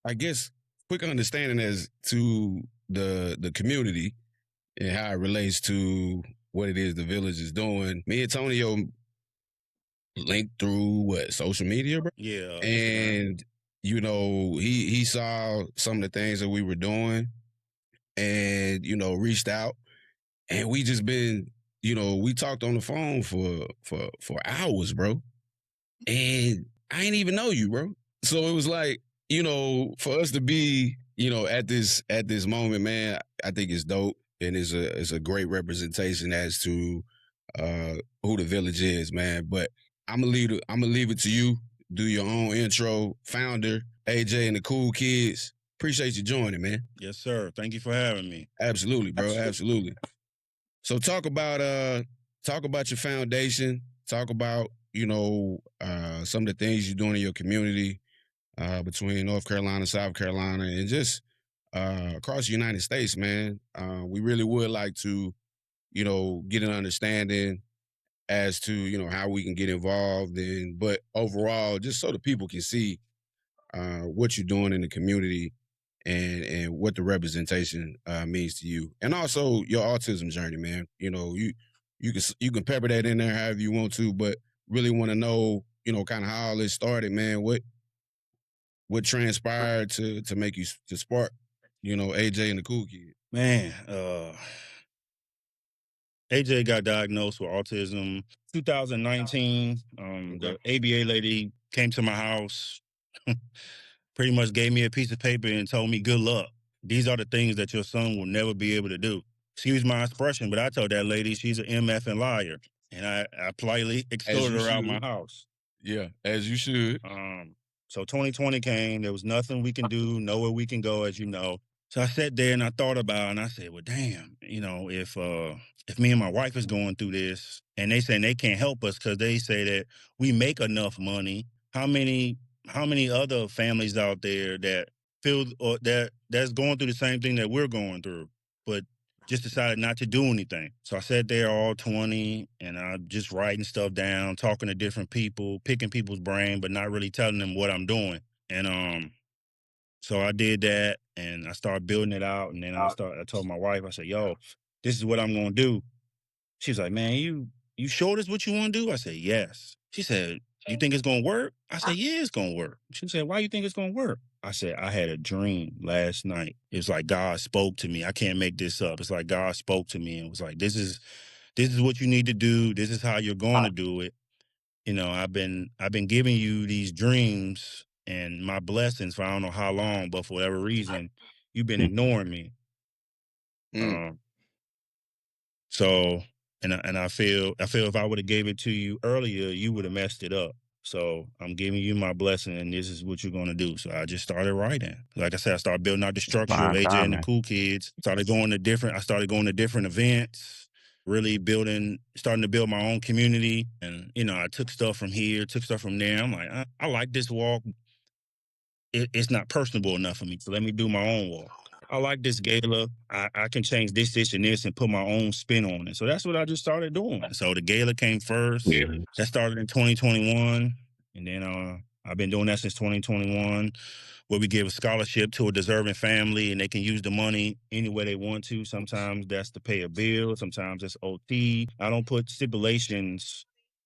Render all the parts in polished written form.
I guess quick understanding as to the community and how it relates to what it is the village is doing. Me and Antonio linked through what, social media, bro? Yeah, Instagram. And he saw some of the things that we were doing and reached out, and we just been we talked on the phone for hours, bro. And I ain't even know you, bro. So it was like, for us to be, at this moment, man, I think it's dope, and it's a great representation as to who the village is, man. But I'm gonna leave it to you. Do your own intro, founder, AJ and the Cool Kids. Appreciate you joining, man. Yes, sir. Thank you for having me. Absolutely, bro. Absolutely. So talk about your foundation. Talk about some of the things you're doing in your community between North Carolina, South Carolina, and just across the United States, man. We really would like to get an understanding as to how we can get involved, but overall, just so the people can see what you're doing in the community and what the representation means to you, and also your autism journey, man. You can pepper that in there however you want to, but really want to know, kind of how all this started, man. What transpired to make you to spark, AJ and the Cool Kid. Man, AJ got diagnosed with autism 2019. Okay. The ABA lady came to my house, pretty much gave me a piece of paper and told me, good luck. These are the things that your son will never be able to do. Excuse my expression, but I told that lady she's an MF and liar. And I politely As escorted you her out my should. house. Yeah, as you should. So 2020 came. There was nothing we can do, nowhere we can go, as you know. So I sat there and I thought about it, and I said, well, damn, if me and my wife is going through this, and they saying they can't help us because they say that we make enough money, how many other families out there that feel or that's going through the same thing that we're going through, but just decided not to do anything. So I sat there all 20 and I'm just writing stuff down, talking to different people, picking people's brain, but not really telling them what I'm doing. And so I did that and I started building it out. And then I told my wife, I said, yo, this is what I'm gonna do. She was like, man, you sure this what you want to do? I said, yes. She said, you think it's gonna work? I said, yeah, it's gonna work. She said, why you think it's gonna work? I said, I had a dream last night. It was like God spoke to me. I can't make this up. It's like God spoke to me and was like, this is what you need to do. This is how you're going to do it. I've been giving you these dreams and my blessings for I don't know how long, but for whatever reason, you've been ignoring me. Mm. Um, So, and I feel if I would have gave it to you earlier, you would have messed it up. So I'm giving you my blessing, and this is what you're gonna do. So I just started writing. Like I said, I started building out the structure of Fine AJ time, and the man. Cool Kids. I started going to different events, really starting to build my own community. And I took stuff from here, took stuff from there. I'm like, I like this walk. It's not personable enough for me. So let me do my own walk. I like this gala. I can change this, and this, and put my own spin on it. So that's what I just started doing. So the gala came first. Yeah. That started in 2021, and then I've been doing that since 2021, where we give a scholarship to a deserving family, and they can use the money any way they want to. Sometimes that's to pay a bill. Sometimes that's OT. I don't put stipulations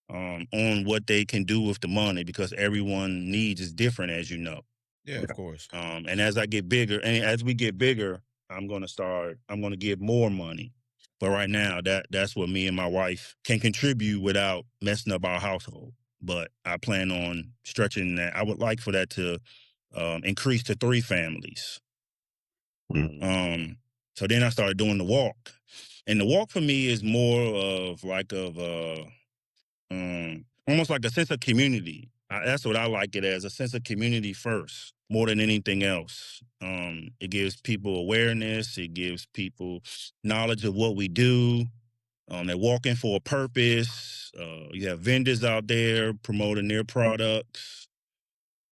on what they can do with the money because everyone needs is different, as you know. Yeah, of course. And as we get bigger, I'm gonna give more money. But right now, that's what me and my wife can contribute without messing up our household. But I plan on stretching that. I would like for that to increase to 3 families. Mhm. So then I started doing the walk, and the walk for me is more of almost like a sense of community. That's what I like it as, a sense of community first, more than anything else. It gives people awareness. It gives people knowledge of what we do. They're walking for a purpose. You have vendors out there promoting their products.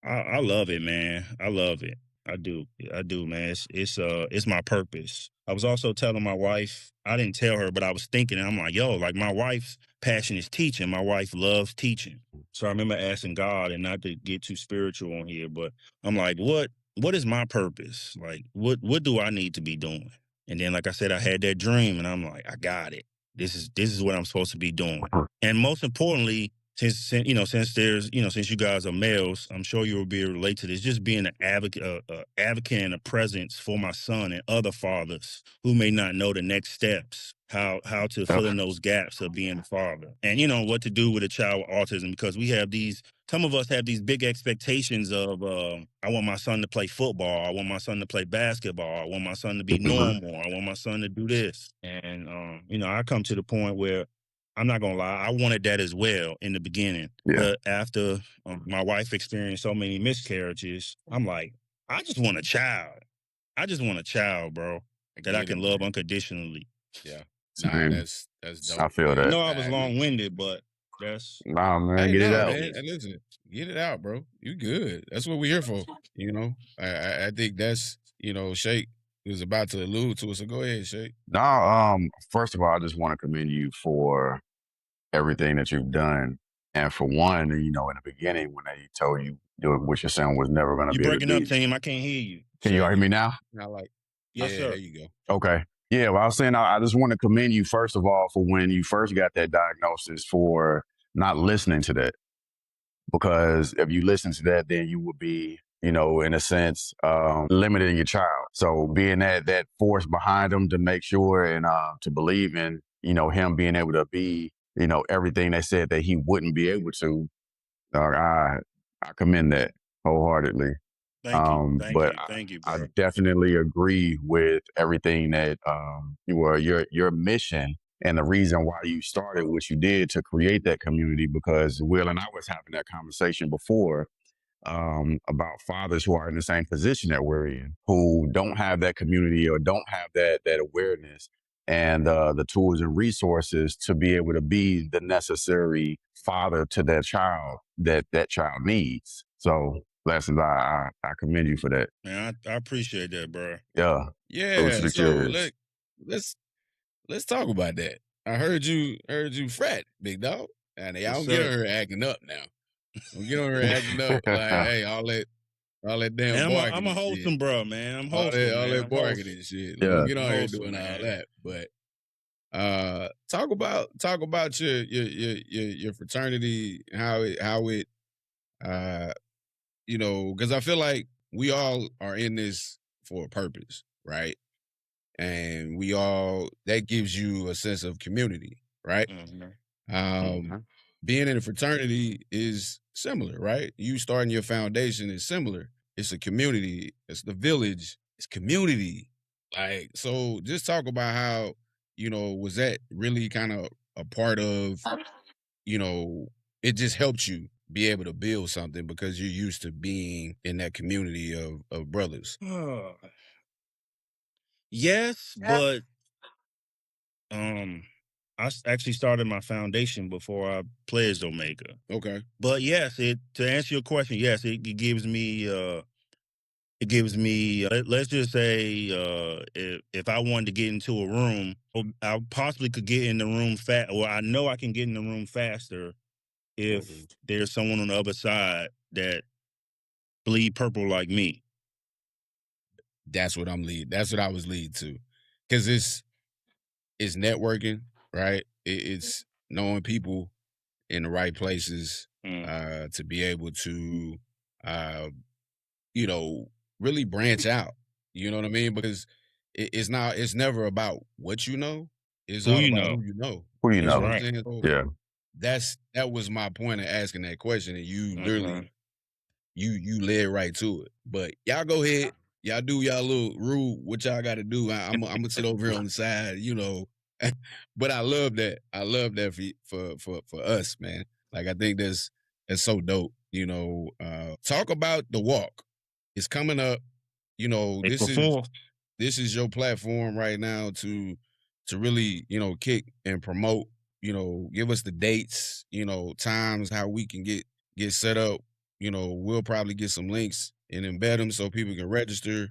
I love it, man. I love it. I do. I do, man. It's my purpose. I was also telling my wife, I didn't tell her, but I was thinking, I'm like, yo, like my wife's passion is teaching. My wife loves teaching. So I remember asking God, and not to get too spiritual on here, but I'm like, what is my purpose? Like, what do I need to be doing? And then, like I said, I had that dream, and I'm like, I got it. This is what I'm supposed to be doing. And most importantly, since there's since you guys are males, I'm sure you will be able to relate to this. Just being an advocate and a presence for my son and other fathers who may not know the next steps, how to fill in those gaps of being a father, and what to do with a child with autism, because we have these some of us have these big expectations of I want my son to play football, I want my son to play basketball, I want my son to be normal, I want my son to do this. And I come to the point where I'm not gonna lie, I wanted that as well in the beginning. Yeah. But after my wife experienced so many miscarriages, I'm like, I just want a child. I just want a child, bro, I that I get it, can love man. unconditionally. Yeah. Nah, Same. that's I dope, feel I man. that. know I was I long mean, winded, but that's Nah, man, hey, get it no, how it out. man. is. Hey, listen, get it out, bro. You good. That's what we're here for. I think that's Shake was about to allude to it. So go ahead, Shake. Nah, first of all, I just want to commend you for everything that you've done. And for one, in the beginning when they told you what your son was never going to You be able to breaking up, be. team. I can't hear you. Can you Shake, hear me now? not like, Yes, yeah, there sir. you go. Okay. Yeah, well, I was saying I just want to commend you, first of all, for when you first got that diagnosis, for not listening to that. Because if you listen to that, then you would be, in a sense, limiting your child. So being that force behind him to make sure and to believe in, him being able to be, everything they said that he wouldn't be able to, I commend that wholeheartedly. Thank you. Thank But you. Thank you, I bro. definitely agree with everything that your mission and the reason why you started what you did to create that community. Because Will and I was having that conversation before about fathers who are in the same position that we're in, who don't have that community or don't have that awareness and the tools and resources to be able to be the necessary father to that child that child needs. So, lessons, I commend you for that. Man, I appreciate that, bro. Yeah, those are Yeah. the So kids. let's let's talk about that. I heard you fret, big dog. And y'all Yes, don't get on sir. here acting up now. Don't get on here acting up like, hey, all that damn Man, I'm barking a and shit. wholesome bro, man. I'm All that wholesome, all man. that I'm barking wholesome. and shit. Don't Yeah, get I'm on here wholesome, doing all man. that. But talk about your fraternity, how it uh because I feel like we all are in this for a purpose, right? And we all that gives you a sense of community, right? Mhm. Um, being in a fraternity is similar, right? You starting your foundation is similar. It's a community. It's the village. It's community. Like, so just talk about how, was that really kind of a part of, you know, it just helped you be able to build something because you're used to being in that community of brothers. Yes, but um, actually started my foundation before I pledged Omega. Okay. But yes, it to answer your question, yes, it gives me let's just say if I wanted to get into a room, I possibly could get in the room or I know I can get in the room faster if there's someone on the other side that bleed purple like me. That's what I'm lead. That's what I was lead to, because it's networking, right? It's knowing people in the right places Mm. to be able to, uh, you know, really branch out. You know what I mean? Because it's never about what you know. It's Who all you about know? who you know. who you You That's know what know? I'm right. saying? So Yeah, that was my point of asking that question, and you Uh-huh. literally you led right to it. But y'all go ahead. Y'all do y'all little rule what y'all got to do. I'm gonna sit over here on the side, but I love that. I love that for us, man. Like I think that's so dope. Talk about the walk. It's coming up. This April is 4th. this is your platform right now to really kick and promote. Give us the dates. Times how we can get set up. We'll probably get some links and embed them so people can register.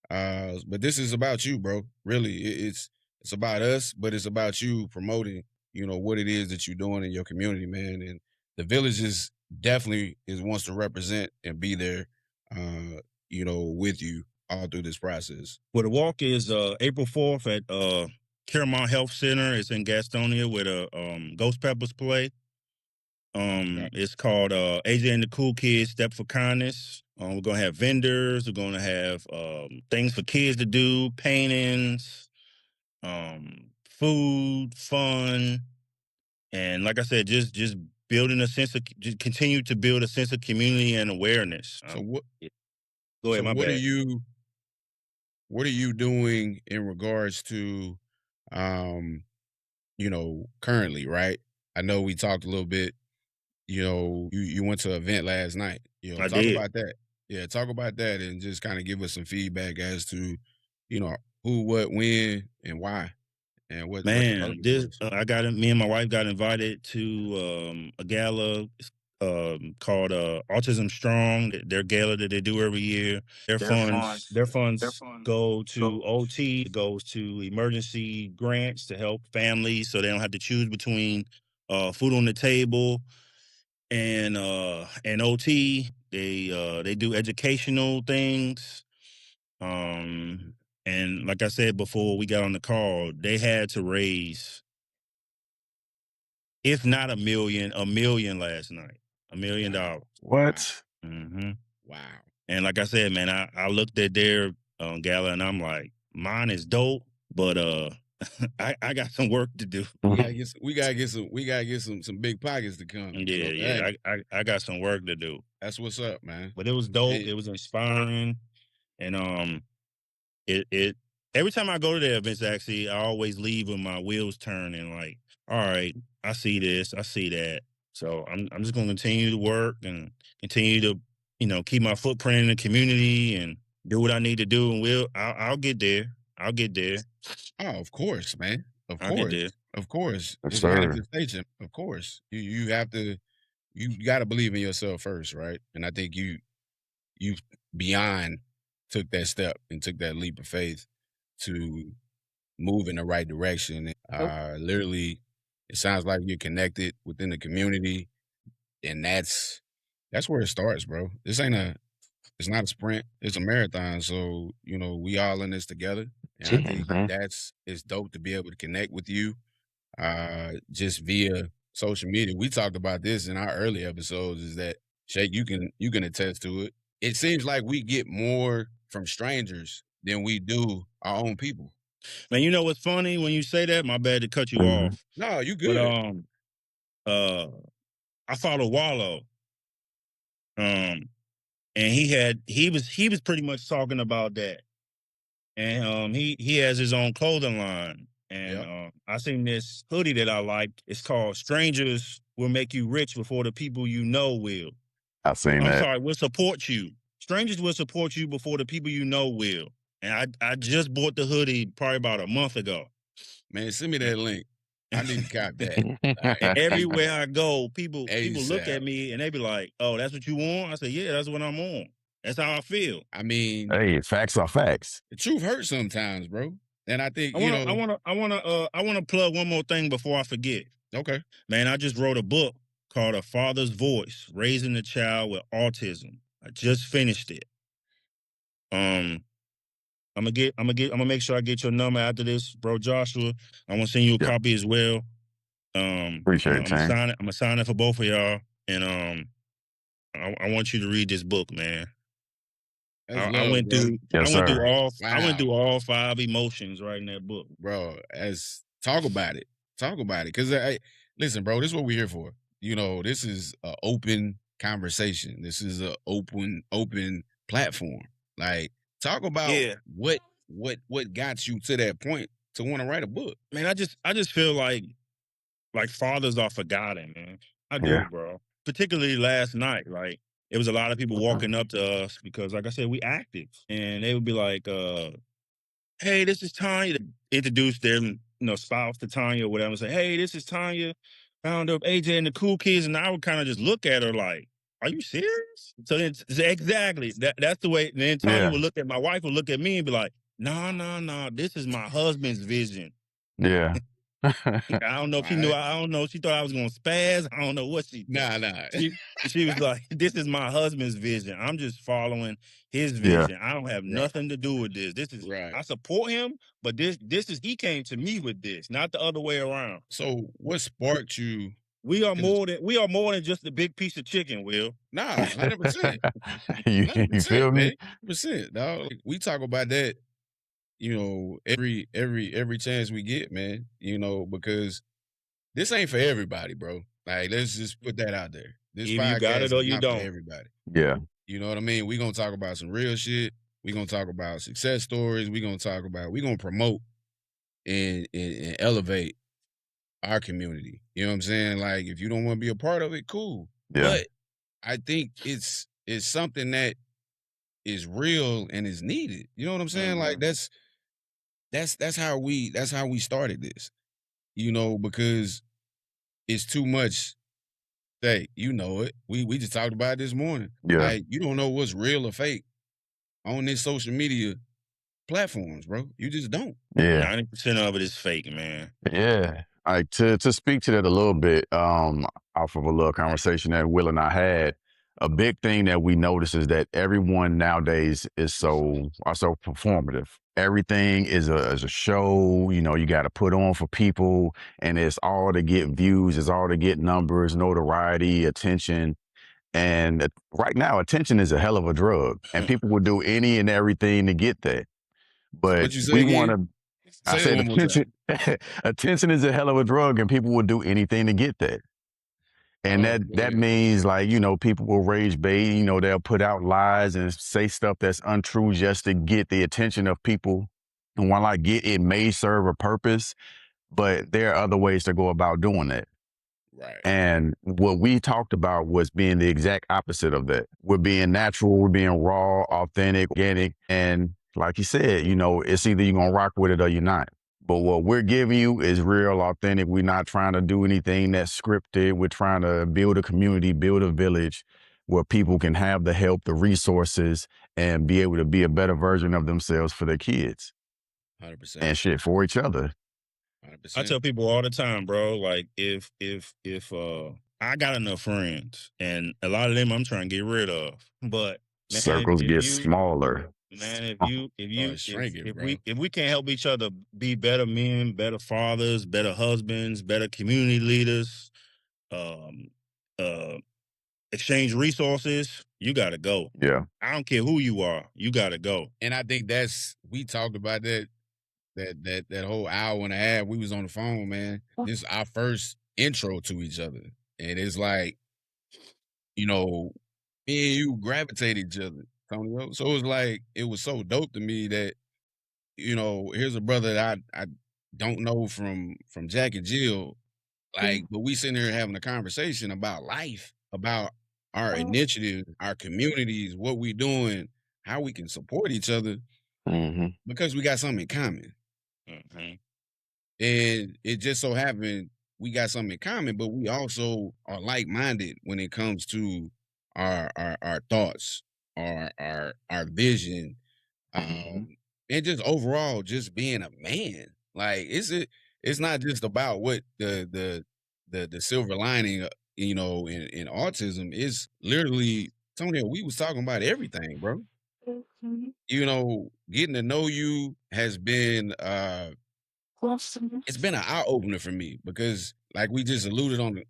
But this is about you, bro. Really, it's about us, but it's about you promoting, what it is that you're doing in your community, man. And the village is definitely wants to represent and be there. with you all through this process? Well, the walk is April 4th at Caramount Health Center. It's in Gastonia where the Ghost Peppers play. It's called AJ and the Cool Kids Step for Kindness. We're gonna have vendors. We're gonna have things for kids to do, paintings, food, fun, and like I said, just building a sense of just continue to build a sense of community and awareness. So what? Go ahead, So my what are bad. you doing in regards to, um, currently, right? I know we talked a little bit. You went to an event last night. I Talk did. about that. Yeah, talk about that and just kind of give us some feedback as to, you know, who, what, when, and why, and what the Man, purpose this was. me and my wife got invited to a gala called Autism Strong. Their gala that they do every year. Their funds go to OT. It goes to emergency grants to help families so they don't have to choose between food on the table and OT. They do educational things. And like I said before we got on the call, they had to raise, if not a million last night, $1 million. Wow. What? hmm Wow. And like I said, man, I looked at their gala and I'm like, mine is dope, but I got some work to do. We gotta get some big pockets to come. Yeah, Hey, yeah, I got some work to do. that's what's up, man. But it was dope. Hey, It was inspiring, and it every time I go to the events, actually, I always leave with my wheels turning. Like, all right, I see this, I see that. So I'm just gonna continue to work and continue to keep my footprint in the community and do what I need to do, and I'll get there. I'll get there. oh, of course, man. Of I'll get course. there. Of course. Yes, It's sir. manifestation. Of course. You have to you gotta believe in yourself first, right? And I think you beyond took that step and took that leap of faith to move in the right direction. Literally, it sounds like you're connected within the community, and that's where it starts, bro. It's not a sprint, it's a marathon. So, we all in this together. And I think Mhm. it's dope to be able to connect with you just via social media. We talked about this in our early episodes, is that Shake, you can attest to it. It seems like we get more from strangers than we do our own people. Man, you know what's funny when you say that? My bad to cut you Mhm. off, No, you but good. uh, I follow Wallow, um, and he was pretty much talking about that. And he has his own clothing line. And Yep. I seen this hoodie that I like. It's called "Strangers Will Make You Rich Before the People You Know Will." I seen I'm that. sorry, will support you. Strangers will support you before the people you know will. And I just bought the hoodie probably about a month ago. Man, send me that link. I need to cop that. And Like, everywhere I go, people look ASAP. at me and they be like, "Oh, that's what you want?" I say, "Yeah, that's what I'm on. That's how I feel." I mean, Hey, facts are facts. the truth hurts sometimes, bro. And I think, I wanna plug one more thing before I forget. okay. Man, I just wrote a book called A Father's Voice: Raising a Child with Autism. I just finished it. Um, I'm gonna make sure I get your number after this, bro, Joshua. I want to send you a Yep. copy as well. Appreciate it, I'm gonna Tank. sign it. I'm gonna sign it for both of y'all, and I want you to read this book, man. That's love, bro. Yes, sir. I went Wow. through all 5 emotions writing that book. Bro, as talk about it. Talk about it. Cause listen, bro, this is what we're here for. This is an open conversation. This is an open platform. Like, talk about Yeah, what got you to that point to want to write a book. man. I just feel like fathers are forgotten, man. I Yeah. do, bro. Particularly last night, like it was a lot of people walking up to us because, like I said, we active, and they would be like, "Hey, this is Tanya." To introduce their spouse to Tanya or whatever, and say, "Hey, this is Tanya, founder of AJ and the Cool Kids," and I would kind of just look at her like, "Are you serious?" So then, exactly that's the way. And then Tanya Yeah. would look at my wife, would look at me and be like, "Nah, nah, nah. This is my husband's vision." Yeah. I don't know if she knew. Right. I don't know. She thought I was gonna spaz. I don't know what she thought. Nah. She was like, "This is my husband's vision. I'm just following his Yeah. vision. I don't have Right. nothing to do with this. This is Right. I support him, but this is he came to me with this, not the other way around. So what sparked you? We are 'Cause- more than just a big piece of chicken, Will. Nah, 100%. you 100%, feel me? man. 100%, dog. Like, we talk about that, every chance we get, man. Because this ain't for everybody, bro. Like, let's just put that out there. This Either you got podcast it is or you not for don't. everybody. Yeah. You know what I mean? We're gonna talk about some real shit. We're gonna talk about success stories. We're gonna promote and elevate our community. You know what I'm saying? Like, if you don't want to be a part of it, cool. Yeah. But I think it's something that is real and is needed. You know what I'm saying? Like, that's how we started this. Because it's too much. Hey, you know it. We just talked about it this morning. Yeah. Like, you don't know what's real or fake on this social media platforms, bro. You just don't. Yeah. 90% of it is fake, man. Yeah. Like to speak to that a little bit, off of a little conversation that Will and I had, a big thing that we notice is that everyone nowadays are so performative. Everything is a show, you got to put on for people, and it's all to get views, it's all to get numbers, notoriety, attention. And right now, attention is a hell of a drug, and people will do any and everything to get that. But What you say we again? want to. I Say it said one more time. attention is a hell of a drug, and people will do anything to get that. And Oh, that means, like, people will rage bait, they'll put out lies and say stuff that's untrue just to get the attention of people. And while I get it may serve a purpose, but there are other ways to go about doing that. right. And what we talked about was being the exact opposite of that. We're being natural, we're being raw, authentic, organic. And like you said, it's either you're going to rock with it or you're not. But what we're giving you is real, authentic. We're not trying to do anything that's scripted. We're trying to build a community, build a village where people can have the help, the resources, and be able to be a better version of themselves for their kids 100%. and shit for each other. 100%. I tell people all the time, bro, like if I got enough friends and a lot of them I'm trying to get rid of. But man, Circles get smaller. man, Shrinking, bro. if we can't help each other be better men, better fathers, better husbands, better community leaders, exchange resources, you gotta go. Yeah. I don't care who you are, you gotta go. And I think we talked about that whole hour and a half we was on the phone, man. This is our first intro to each other. And it's like, me and you gravitate each other, Antonio. So it's like, it was so dope to me that, here's a brother that I don't know from Jack and Jill, like, but we sitting here having a conversation about life, about our initiative, our communities, what we doing, how we can support each other Mm-hmm. because we got something in common. Mm-hmm. And it just so happened we got something in common, but we also are like-minded when it comes to our thoughts, our vision, and just overall just being a man. Like, it's not just about what the silver lining, in autism. It's literally, Tony, we was talking about everything, bro. Getting to know you has been it's been an eye opener for me because, like we just alluded on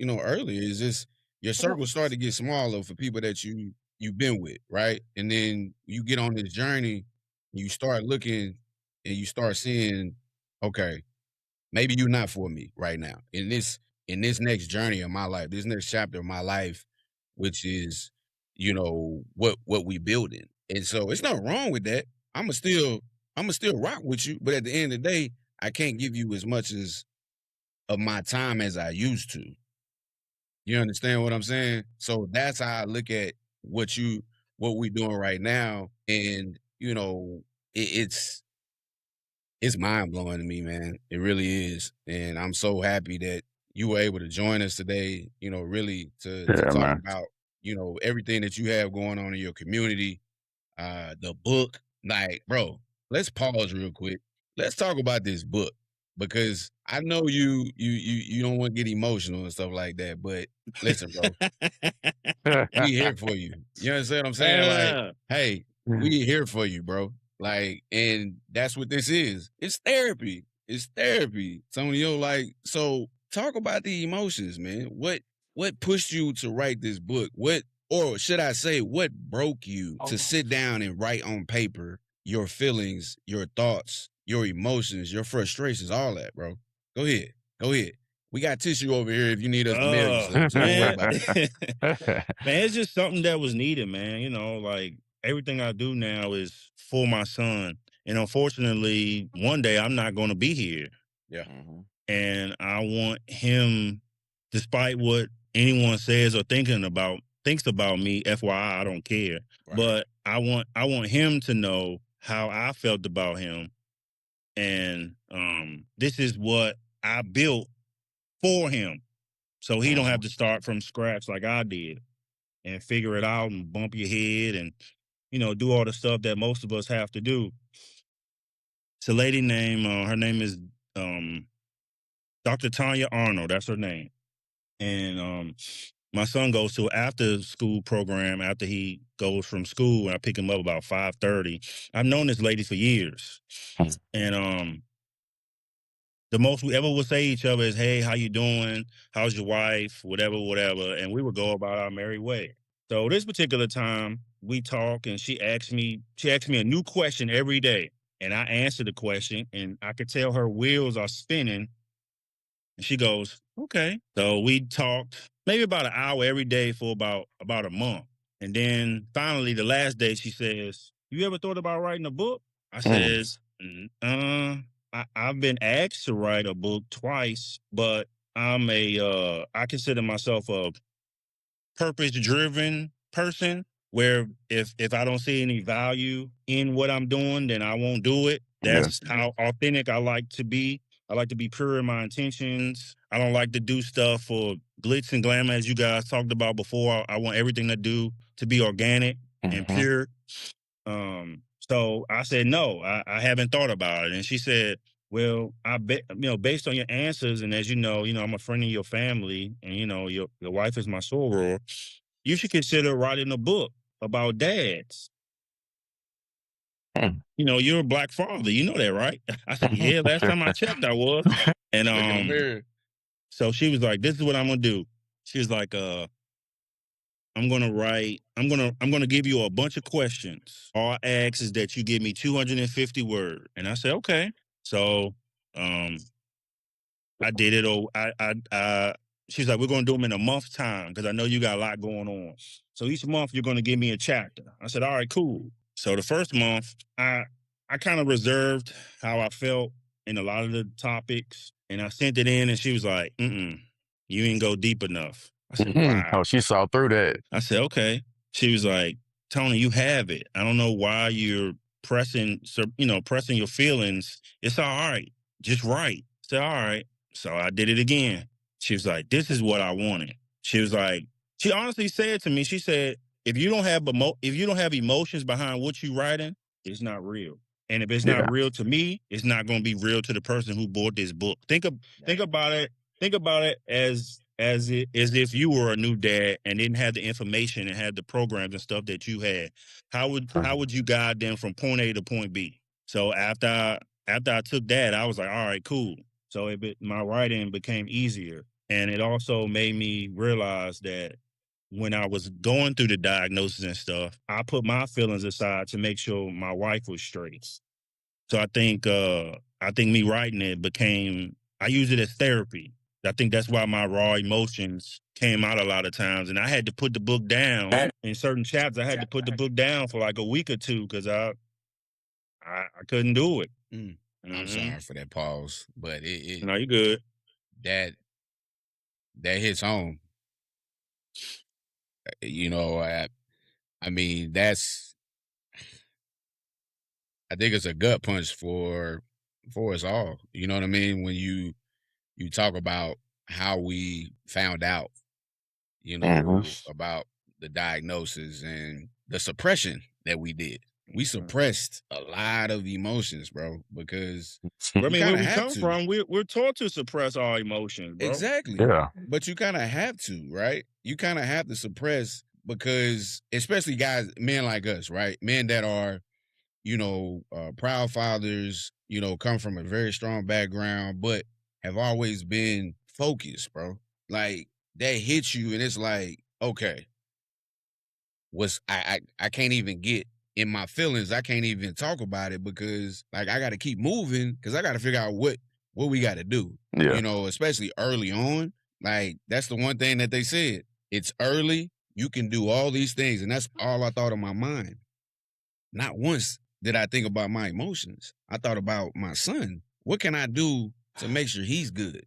earlier, is just your circle start to get smaller for people that you've been with, right? And then you get on this journey, you start looking and you start seeing, okay, maybe you're not for me right now in this next journey of my life, this next chapter of my life, which is what we building. And so it's nothing wrong with that. I'ma still rock with you, but at the end of the day, I can't give you as much as of my time as I used to. You understand what I'm saying? So that's how I look at what we doing right now. And it's mind blowing to me, man. It really is. And I'm so happy that you were able to join us today, really to Yeah, talk man. about, everything that you have going on in your community, the book. Like, bro, let's pause real quick. Let's talk about this book. because I know you don't want to get emotional and stuff like that. But listen, bro, we here for you. You understand what I'm saying? Like, hey, we here for you, bro. Like, and that's what this is. It's therapy. It's therapy, Tonio. Like, so talk about the emotions, man. What pushed you to write this book? What, or should I say, what broke you to sit down and write on paper your feelings, your thoughts, your emotions, your frustrations, all that, bro? Go ahead. Go ahead. We got tissue over here if you need us to marry you, so don't worry Man, about that. man, it's just something that was needed, man. You know, like everything I do now is for my son. And unfortunately, one day I'm not going to be here. Yeah. And I want him, despite what anyone says or thinks about me, FYI, I don't care. Right. But I want him to know how I felt about him. And this is what I built for him. So he don't have to start from scratch like I did and figure it out and bump your head and, you know, do all the stuff that most of us have to do. It's a lady named, her name is Dr. Tanya Arnold. That's her name. And my son goes to after school program after he goes from school, and I pick him up about 5:30. I've known this lady for years. And the most we ever would say to each other is, "Hey, how you doing? How's your wife? Whatever, whatever." And we would go about our merry way. So this particular time we talk, and she asked me a new question every day, and I answer the question, and I could tell her wheels are spinning. And she goes, "Okay." So we talked maybe about an hour every day for about a month, and then finally the last day she says, "You ever thought about writing a book?" I says, I've been asked to write a book twice, but I consider myself a purpose driven person where if I don't see any value in what I'm doing, then I won't do it. That's how authentic I like to be. I like to be pure in my intentions. I don't like to do stuff for glitz and glamour, as you guys talked about before. I want everything to be organic and pure. So I said, no, I haven't thought about it. And she said, well, I bet, you know, based on your answers, and as you know, I'm a friend of your family, and you know, your wife is my soror, you should consider writing a book about dads. You know, you're a black father. You know that, right? I said, yeah, last time I checked, I was. And Look in the mirror. so she was like, this is what I'm gonna do. She was like, I'm gonna give you a bunch of questions. All I ask is that you give me 250 words. And I said, okay. So um I did it. She's like, we're gonna do them in a month's time because I know you got a lot going on. So each month you're gonna give me a chapter. I said, all right, cool. So the first month, I kind of reserved how I felt in a lot of the topics, and I sent it in, and she was like, you ain't go deep enough. I said, wow. Oh, she saw through that. I said, okay. She was like, Tony, you have it. I don't know why you're pressing your feelings. It's all right. Just write. I said, all right. So I did it again. She was like, this is what I wanted. She was like, she honestly said to me, she said, if you don't have emotions behind what you writing, it's not real. And if it's not real to me, it's not going to be real to the person who bought this book. Think about it. Think about it as if you were a new dad and didn't have the information and had the programs and stuff that you had. How would you guide them from point A to point B? So after I took that, I was like, all right, cool. So my writing became easier, and it also made me realize that when I was going through the diagnosis and stuff, I put my feelings aside to make sure my wife was straight. So I think me writing it I use it as therapy. I think that's why my raw emotions came out a lot of times, and I had to put the book down in certain chapters. I had to put the book down for like a week or two because I couldn't do it. I'm sorry for that pause, but No, you good. that hits home. You know, I mean, I think it's a gut punch for us all. You know what I mean? When you talk about how we found out, you know, about the diagnosis and the suppression that we did. we suppressed a lot of emotions, bro, because I you mean, kind where of we have come to. from, we're taught to suppress our emotions, bro. Exactly. Yeah. But you kind of have to, right? You kind of have to suppress because, especially guys, men like us, right? Men that are, proud fathers, come from a very strong background, but have always been focused, bro. Like that hits you, and it's like, okay, I can't even get in my feelings. I can't even talk about it because like I got to keep moving because I got to figure out what we got to do. Yeah. Especially early on. Like that's the one thing that they said. It's early. You can do all these things, and that's all I thought in my mind. Not once did I think about my emotions. I thought about my son. What can I do to make sure he's good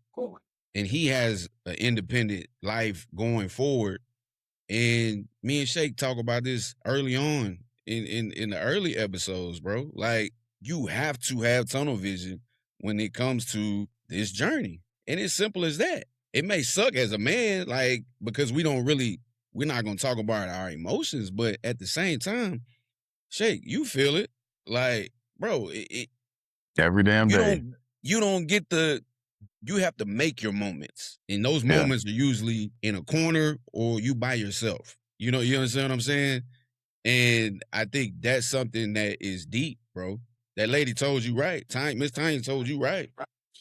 and he has an independent life going forward? And me and Shake talk about this early on in the early episodes, bro. Like you have to have tunnel vision when it comes to this journey. And it's simple as that. It may suck as a man, like, because we're not gonna talk about our emotions, but at the same time, Shake, you feel it. Like, bro, Every damn you day. don't get you have to make your moments. And those Yeah. moments are usually in a corner or you by yourself. You understand what I'm saying? And I think that's something that is deep, bro. That lady told you right. Miss Tiny told you right.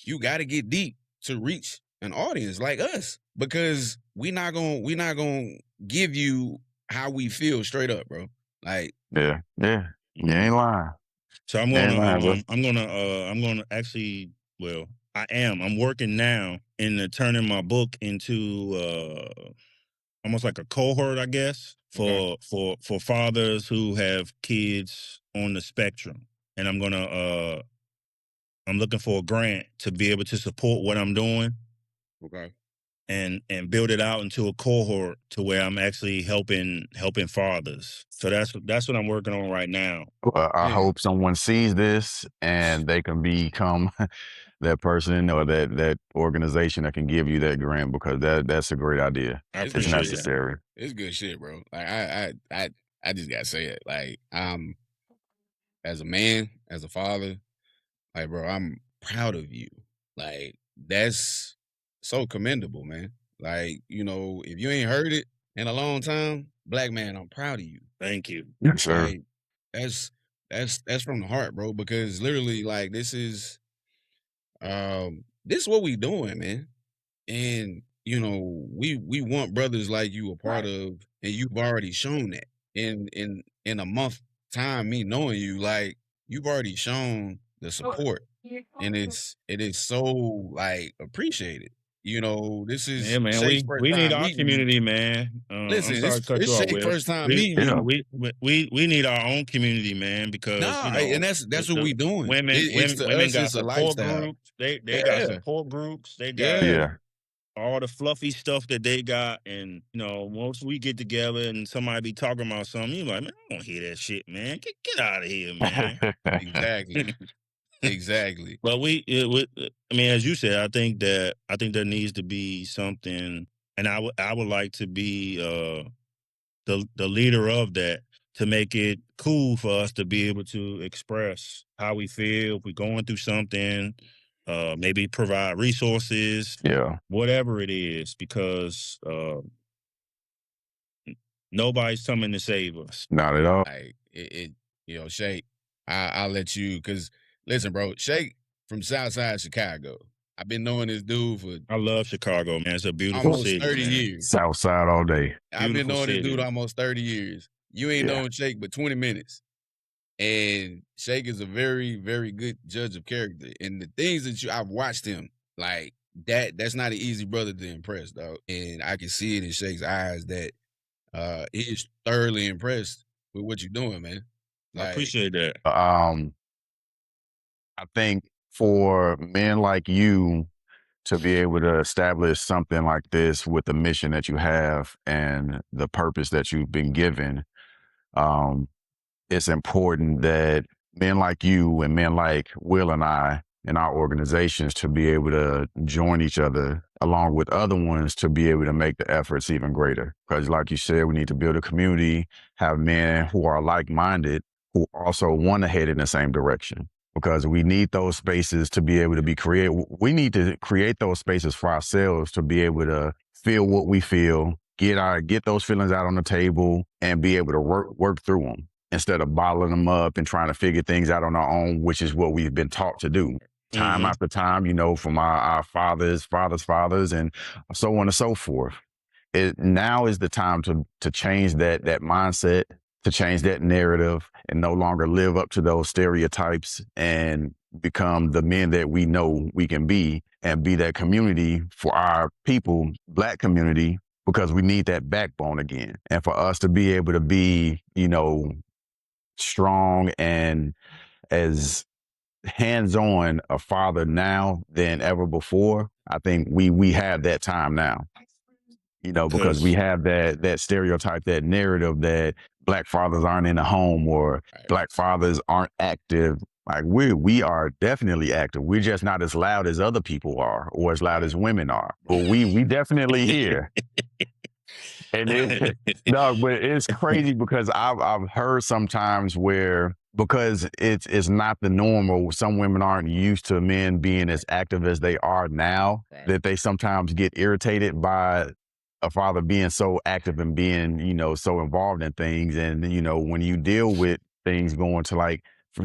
You gotta get deep to reach an audience like us. Because we not gonna give you how we feel straight up, bro. Like, Yeah. Yeah. You ain't lying. So I'm Ain't gonna lying, bro. I'm gonna actually, well, I'm working now in turning my book into almost like a cohort, I guess, okay. for fathers who have kids on the spectrum. And I'm looking for a grant to be able to support what I'm doing Okay. and build it out into a cohort to where I'm actually helping fathers. So that's what I'm working on right now. I Man, hope someone sees this and they can become that person or that organization that can give you that grant because that's a great idea. I it's It's good appreciate shit. that. necessary. It's good shit, bro. Like I just gotta say it. Like as a man, as a father, like bro, I'm proud of you. Like that's so commendable, man. Like, if you ain't heard it in a long time, black man, I'm proud of you. Thank you. Yes, sir. Like that's that's from the heart, bro, because literally like this is what we doing, man. And we want brothers like you a part of, and you've already shown that in a month time, me knowing you, like you've already shown the support, and it is so like appreciated. This Yeah, is man, Shake's we first we need time our meeting you. community, man. I'm Listen, sorry to cut it's you off, Shake's Will. first time We meeting Yeah. you. we need our own community, man, because Nah, and that's what the we doing. women To women us, got it's a support lifestyle. groups. They got Yeah, support groups. They got yeah, Yeah. all the fluffy stuff that they got, and once we get together and somebody be talking about something, you like, man, I don't hear that shit, man. Get out of here, man. exactly, exactly. But I mean, as you said, I think there needs to be something, and I would like to be the leader of that to make it cool for us to be able to express how we feel if we're going through something, maybe provide resources, Yeah. whatever it is, because nobody's coming to save us. Not at all. Like Shake, I'll let you because listen, bro, Shake from Southside Chicago. I've been knowing this dude for I love Chicago, man. It's a beautiful almost city, 30 man. years. South side all day. I've been Beautiful knowing this dude city. almost 30 years. You ain't Yeah. known Shake but 20 minutes. And Shake is a very, very good judge of character. And the things that I've watched him, like that's not an easy brother to impress, dog. And I can see it in Shake's eyes that he is thoroughly impressed with what you're doing, man. I Like, appreciate that. I think for men like you to be able to establish something like this with the mission that you have and the purpose that you've been given, um, it's important that men like you and men like Will and I and our organizations to be able to join each other along with other ones to be able to make the efforts even greater. Because like you said, we need to build a community, have men who are like-minded, who also want to head in the same direction, because we need those spaces to be able to be created. We need to create those spaces for ourselves to be able to feel what we feel, get those feelings out on the table, and be able to work through them instead of bottling them up and trying to figure things out on our own, which is what we've been taught to do time after time, from our fathers, and so on and so forth. Now is the time to change that mindset, to change that narrative, and no longer live up to those stereotypes and become the men that we know we can be, and be that community for our people, Black community, because we need that backbone again. And for us to be able to be, strong and as hands-on a father now than ever before, I think we have that time now. Because we have that stereotype, that narrative that Black fathers aren't in the home, or Black fathers aren't active. Like we are definitely active. We're just not as loud as other people are, or as loud as women are. But we definitely here. And no, but it's crazy because I've heard sometimes where, because it's not the norm, or some women aren't used to men being as active as they are now, that they sometimes get irritated by a father being so active and being, so involved in things. And, when you deal with things going to, like, for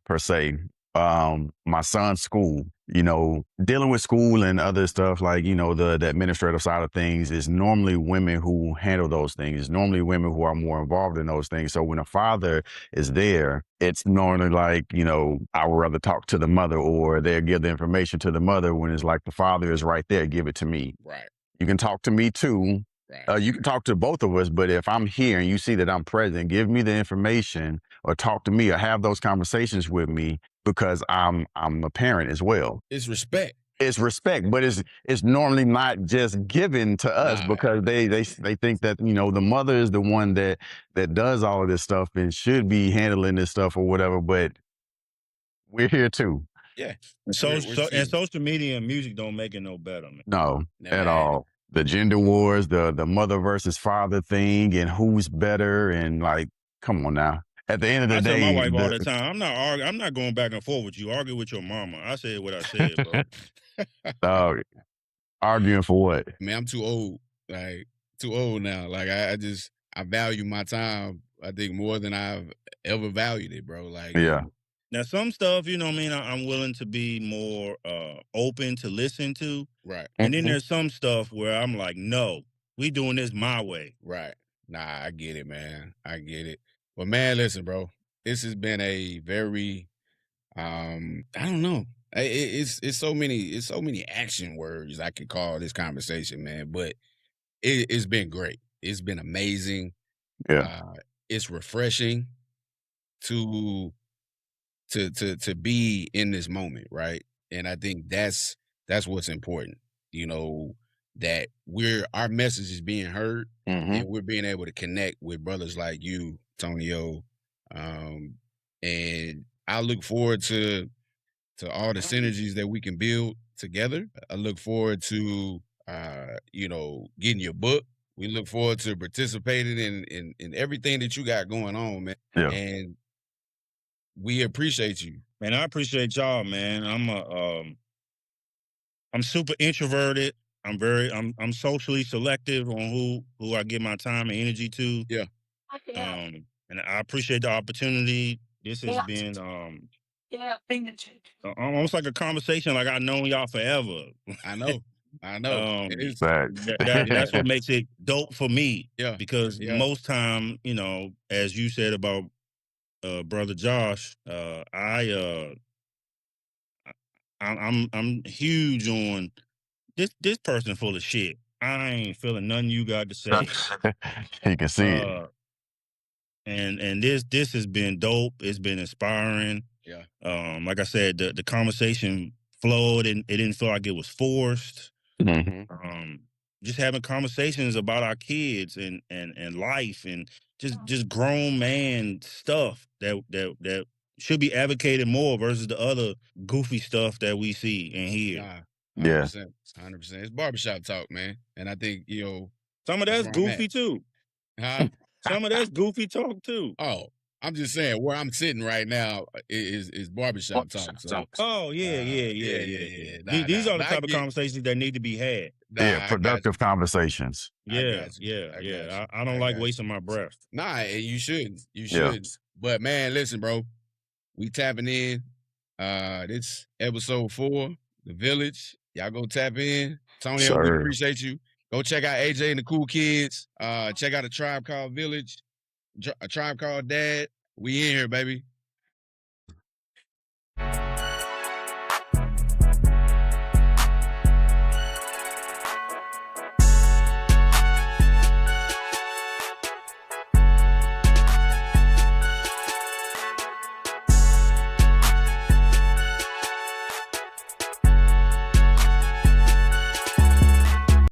per se, my son's school, dealing with school and other stuff, like, the administrative side of things, is normally women who handle those things. It's normally women who are more involved in those things. So when a father is there, it's normally like, I would rather talk to the mother, or they'll give the information to the mother, when it's like the father is right there, give it to me. Right. You can talk to me too. Right. You can talk to both of us, but if I'm here and you see that I'm present, give me the information, or talk to me, or have those conversations with me, because I'm a parent as well. It's respect. It's respect, but it's normally not just given to us, because they think that, the mother is the one that does all of this stuff and should be handling this stuff or whatever. But we're here too. Yeah. So social media and music don't make it no better, man. No, at all. The gender wars, the mother versus father thing, and who's better, and, like, come on now. At the end of the day, I tell my wife all the time, I'm not going back and forth with you. Argue with your mama. I said what I said, bro. Arguing for what? Man, I'm too old. Like, too old now. Like, I value my time, I think, more than I've ever valued it, bro. Like, yeah. Now, some stuff, I'm willing to be more open to listen to. Right. And then there's some stuff where I'm like, no, we doing this my way. Right. Nah, I get it, man. I get it. But, man, listen, bro. This has been a very, I don't know. It's so many action words I could call this conversation, man. But it's been great. It's been amazing. Yeah. It's refreshing to be in this moment, right? And I think that's what's important. That our message is being heard, and we're being able to connect with brothers like you, Tonio. And I look forward to all the synergies that we can build together. I look forward to getting your book. We look forward to participating in everything that you got going on, man. Yeah. And we appreciate you. Man, I appreciate y'all, man. I'm super introverted. I'm socially selective on who I give my time and energy to. Yeah. And I appreciate the opportunity. This has been almost like a conversation, like I've known y'all forever. I know. That's what makes it dope for me. Yeah. Because most time, as you said about brother Josh, I'm huge on this person full of shit. I ain't feeling nothing you got to say. You can see it. And this has been dope. It's been inspiring. Yeah. Like I said, the conversation flowed, and it didn't feel like it was forced. Just having conversations about our kids and life, and just grown man stuff that should be advocated more versus the other goofy stuff that we see and hear. 100%. 100%. It's barbershop talk, man. And I think, some of that's goofy too. Huh? Some of that's goofy talk too. Oh, I'm just saying where I'm sitting right now is barbershop talk. So Oh yeah. These are the But I type of get conversations that need to be had. Yeah, I got productive conversations. I Yeah, got you. yeah, I yeah. got you. I don't I like got you. wasting my breath. Nah, and you shouldn't. You Yeah. shouldn't. But man, listen, bro. We tapping in. This episode 4, The Village. Y'all go tap in. Antonio, we Sir. appreciate you. Go check out AJ and the Cool Kids. Check out A Tribe Called Village. A Tribe Called Dad. We in here, baby.